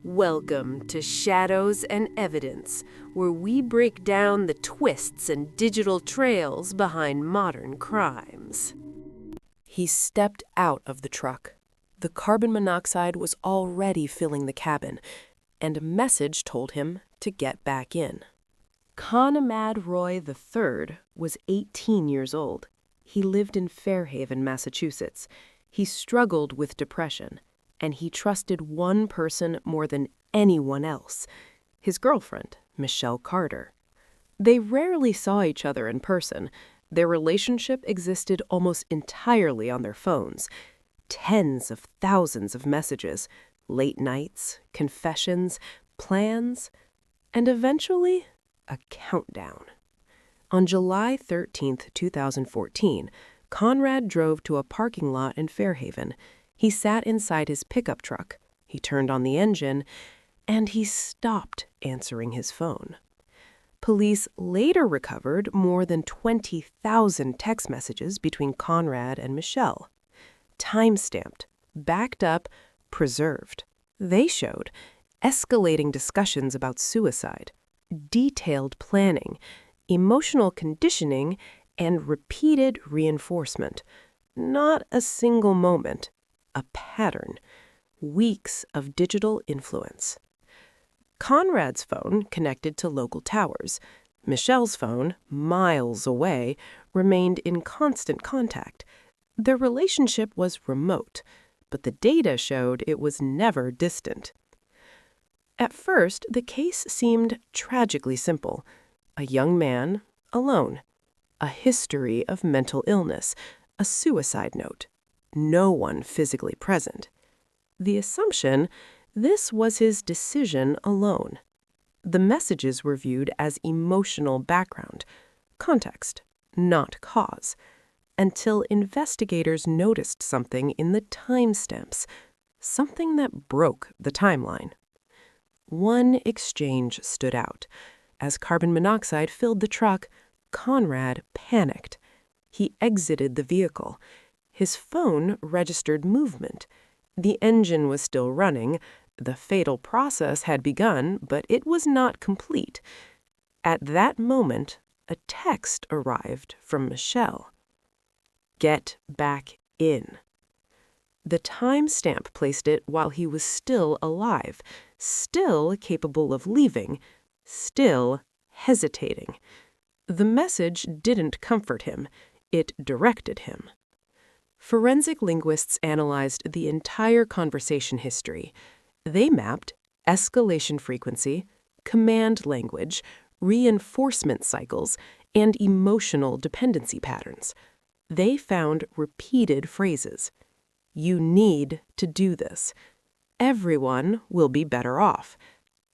Welcome to Shadows and Evidence, where we break down the twists and digital trails behind modern crimes. He stepped out of the truck. The carbon monoxide was already filling the cabin, and a message told him to get back in. Conrad Roy III was 18 years old. He lived in Fairhaven, Massachusetts. He struggled with depression, and he trusted one person more than anyone else, his girlfriend, Michelle Carter. They rarely saw each other in person. Their relationship existed almost entirely on their phones. Tens of thousands of messages, late nights, confessions, plans, and eventually a countdown. On July 13, 2014, Conrad drove to a parking lot in Fairhaven. He sat inside his pickup truck. He turned on the engine, and he stopped answering his phone. Police later recovered more than 20,000 text messages between Conrad and Michelle. Time-stamped, backed up, preserved. They showed escalating discussions about suicide, detailed planning, emotional conditioning, and repeated reinforcement. Not a single moment, a pattern. Weeks of digital influence. Conrad's phone connected to local towers. Michelle's phone, miles away, remained in constant contact. Their relationship was remote, but the data showed it was never distant. At first, the case seemed tragically simple. A young man, alone. A history of mental illness. A suicide note. No one physically present. The assumption, this was his decision alone. The messages were viewed as emotional background, context, not cause, until investigators noticed something in the timestamps, something that broke the timeline. One exchange stood out. As carbon monoxide filled the truck, Conrad panicked. He exited the vehicle. His phone registered movement. The engine was still running. The fatal process had begun, but it was not complete. At that moment, a text arrived from Michelle. Get back in. The timestamp placed it while he was still alive, still capable of leaving, still hesitating. The message didn't comfort him. It directed him. Forensic linguists analyzed the entire conversation history. They mapped escalation frequency, command language, reinforcement cycles, and emotional dependency patterns. They found repeated phrases. You need to do this. Everyone will be better off.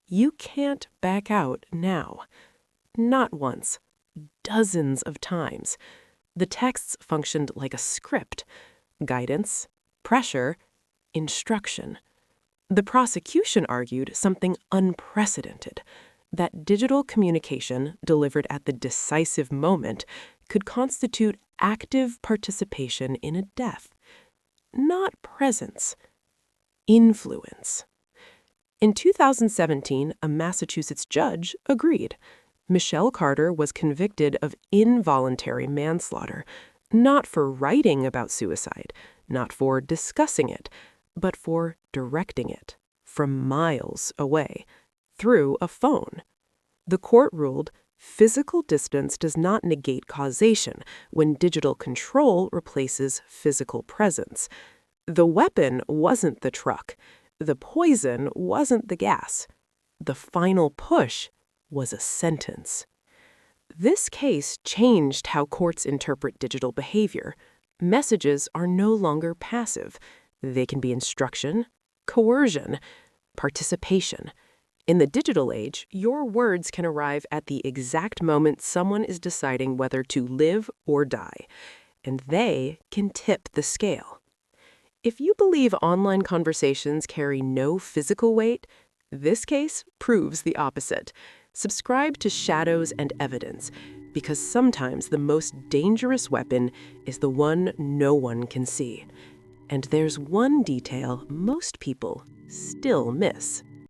You can't back out now. Not once, dozens of times. The texts functioned like a script. Guidance, pressure, instruction. The prosecution argued something unprecedented, that digital communication delivered at the decisive moment could constitute active participation in a death. Not presence, influence. In 2017, a Massachusetts judge agreed. Michelle Carter was convicted of involuntary manslaughter, not for writing about suicide, not for discussing it, but for directing it from miles away, through a phone. The court ruled physical distance does not negate causation when digital control replaces physical presence. The weapon wasn't the truck. The poison wasn't the gas. The final push was a sentence. This case changed how courts interpret digital behavior. Messages are no longer passive. They can be instruction, coercion, participation. In the digital age, your words can arrive at the exact moment someone is deciding whether to live or die, and they can tip the scale. If you believe online conversations carry no physical weight, this case proves the opposite. Subscribe to Shadows and Evidence, because sometimes the most dangerous weapon is the one no one can see. And there's one detail most people still miss.